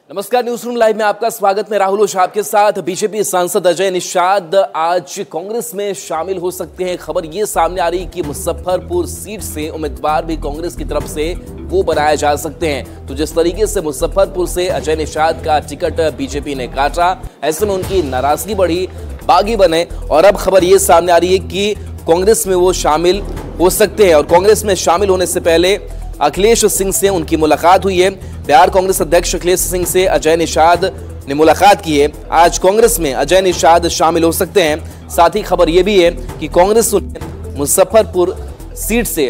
नमस्कार, news room live में आपका स्वागत। मैं राहुल ओझा आपके साथ। बीजेपी सांसद अजय निषाद आज कांग्रेस में शामिल हो सकते हैं। खबर ये सामने आ रही कि मुजफ्फरपुर सीट से उम्मीदवार भी कांग्रेस की तरफ से वो बनाए जा सकते हैं। तो जिस तरीके से मुजफ्फरपुर से अजय निषाद का टिकट बीजेपी ने काटा, ऐसे में उनकी नाराजगी बढ़ी, बागी बने और अब खबर ये सामने आ रही है कि कांग्रेस में वो शामिल हो सकते हैं। और कांग्रेस में शामिल होने से पहले अखिलेश सिंह से उनकी मुलाकात हुई है। बिहार कांग्रेस अध्यक्ष अखिलेश सिंह से अजय निषाद ने मुलाकात की है। आज कांग्रेस में अजय निषाद शामिल हो सकते हैं। साथ ही खबर यह भी है कि कांग्रेस मुजफ्फरपुर सीट से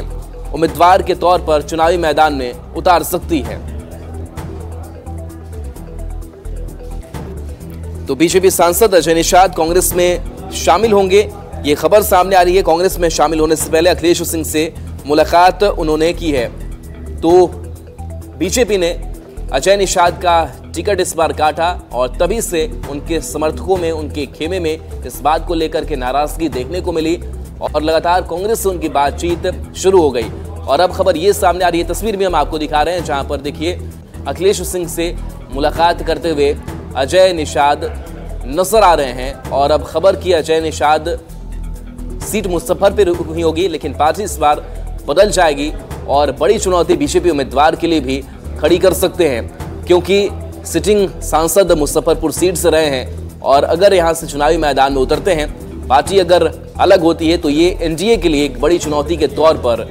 उम्मीदवार के तौर पर चुनावी मैदान में उतार सकती है। तो बीजेपी सांसद अजय निषाद कांग्रेस में शामिल होंगे, ये खबर सामने आ रही है। कांग्रेस में शामिल होने से पहले अखिलेश सिंह से मुलाकात उन्होंने की है। तो बीजेपी ने अजय निषाद का टिकट इस बार काटा और तभी से उनके समर्थकों में, उनके खेमे में इस बात को लेकर के नाराजगी देखने को मिली और लगातार कांग्रेस से उनकी बातचीत शुरू हो गई। और अब खबर ये सामने आ रही है, तस्वीर भी हम आपको दिखा रहे हैं, जहां पर देखिए अखिलेश सिंह से मुलाकात करते हुए अजय निषाद नजर आ रहे हैं। और अब खबर की अजय निषाद सीट मुजफ्फरपुर हुई होगी, लेकिन पार्टी इस बार बदल जाएगी और बड़ी चुनौती बीजेपी उम्मीदवार के लिए भी खड़ी कर सकते हैं, क्योंकि सिटिंग सांसद मुजफ्फरपुर सीट से रहे हैं और अगर यहां से चुनावी मैदान में उतरते हैं, पार्टी अगर अलग होती है तो ये एनडीए के लिए एक बड़ी चुनौती के तौर पर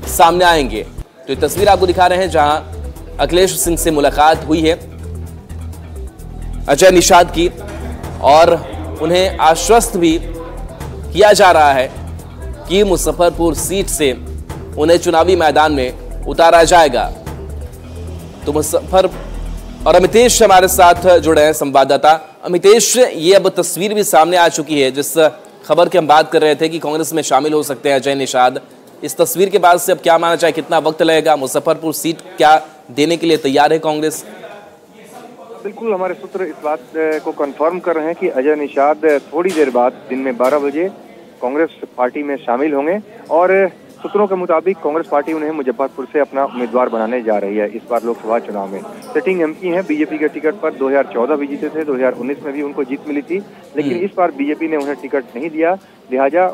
सामने आएंगे। तो ये तस्वीर आपको दिखा रहे हैं जहां अखिलेश सिंह से मुलाकात हुई है अजय निषाद की और उन्हें आश्वस्त भी किया जा रहा है कि मुजफ्फरपुर सीट से उन्हें चुनावी मैदान में उतारा जाएगा। तो मुजफ्फर और अमितेश हमारे साथ जुड़े हैं, संवाददाता अमितेश। ये अब तस्वीर भी सामने आ चुकी है जिस खबर की हम बात कर रहे थे कि कांग्रेस में शामिल हो सकते हैं अजय निषाद। इस तस्वीर के बाद से अब क्या माना जाए, कितना वक्त लगेगा, मुजफ्फरपुर सीट क्या देने के लिए तैयार है कांग्रेस? बिल्कुल, हमारे सूत्र इस बात को कंफर्म कर रहे हैं कि अजय निषाद थोड़ी देर बाद दिन में 12 बजे कांग्रेस पार्टी में शामिल होंगे और सूत्रों के मुताबिक कांग्रेस पार्टी उन्हें मुजफ्फरपुर से अपना उम्मीदवार बनाने जा रही है इस बार लोकसभा चुनाव में। सिटिंग एमपी हैं, बीजेपी के टिकट पर 2014 भी जीते थे, 2019 में भी उनको जीत मिली थी, लेकिन इस बार बीजेपी ने उन्हें टिकट नहीं दिया, लिहाजा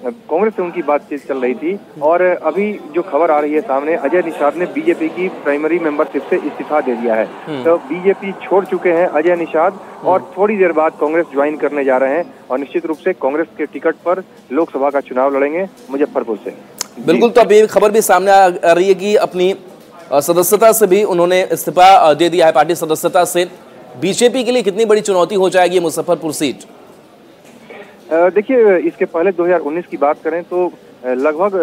कांग्रेस से उनकी बातचीत चल रही थी। और अभी जो खबर आ रही है सामने, अजय निषाद ने बीजेपी की प्राइमरी मेंबरशिप से इस्तीफा दे दिया है। तो बीजेपी छोड़ चुके हैं अजय निषाद और थोड़ी देर बाद कांग्रेस ज्वाइन करने जा रहे हैं और निश्चित रूप से कांग्रेस के टिकट पर लोकसभा का चुनाव लड़ेंगे मुजफ्फरपुर से। बिल्कुल, तो अभी खबर भी सामने आ रही है कि अपनी सदस्यता से भी उन्होंने इस्तीफा दे दिया है, पार्टी सदस्यता से। बीजेपी के लिए कितनी बड़ी चुनौती हो जाएगी मुजफ्फरपुर सीट? देखिए, इसके पहले 2019 की बात करें तो लगभग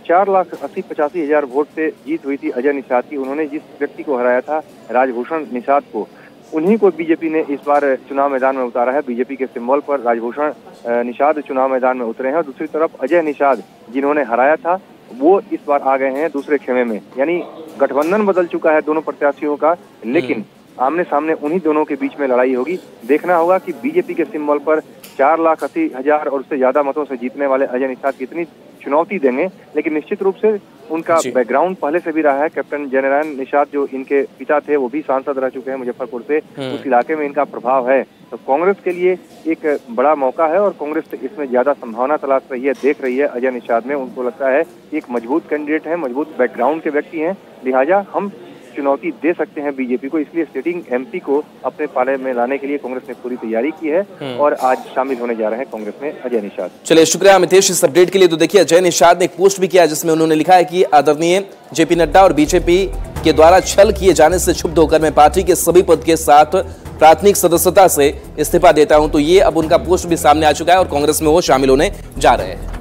4,80,85,000 वोट से जीत हुई थी अजय निषाद की। उन्होंने जिस व्यक्ति को हराया था, राजभूषण निषाद को, उन्हीं को बीजेपी ने इस बार चुनाव मैदान में उतारा है। बीजेपी के सिंबल पर राजभूषण निषाद चुनाव मैदान में उतरे हैं और दूसरी तरफ अजय निषाद जिन्होंने हराया था वो इस बार आ गए हैं दूसरे खेमे में। यानी गठबंधन बदल चुका है दोनों प्रत्याशियों का, लेकिन आमने सामने उन्हीं दोनों के बीच में लड़ाई होगी। देखना होगा कि बीजेपी के सिंबल पर 4,80,000 और उससे ज्यादा मतों से जीतने वाले अजय निषाद कितनी चुनौती देंगे, लेकिन निश्चित रूप से उनका बैकग्राउंड पहले से भी रहा है। कैप्टन जनरल निषाद जो इनके पिता थे वो भी सांसद रह चुके हैं मुजफ्फरपुर से, उस इलाके में इनका प्रभाव है। तो कांग्रेस के लिए एक बड़ा मौका है और कांग्रेस इसमें ज्यादा संभावना तलाश रही है, देख रही है अजय निषाद में। उनको लगता है एक मजबूत कैंडिडेट है, मजबूत बैकग्राउंड के व्यक्ति हैं, लिहाजा हम चुनौती दे सकते हैं बीजेपी को। इसलिए सिटिंग एमपी को अपने पाले में लाने के लिए कांग्रेस ने पूरी तैयारी की है और आज शामिल होने जा रहे हैं कांग्रेस में अजय निषाद। चलिए, शुक्रिया अमितेश इस अपडेट के लिए। तो देखिए, अजय निषाद ने एक पोस्ट भी किया जिसमें उन्होंने लिखा है कि आदरणीय जेपी नड्डा और बीजेपी के द्वारा छल किए जाने से क्षुब्ध होकर मैं पार्टी के सभी पद के साथ प्राथमिक सदस्यता से इस्तीफा देता हूं। तो ये अब उनका पोस्ट भी सामने आ चुका है और कांग्रेस में वो शामिल होने जा रहे हैं।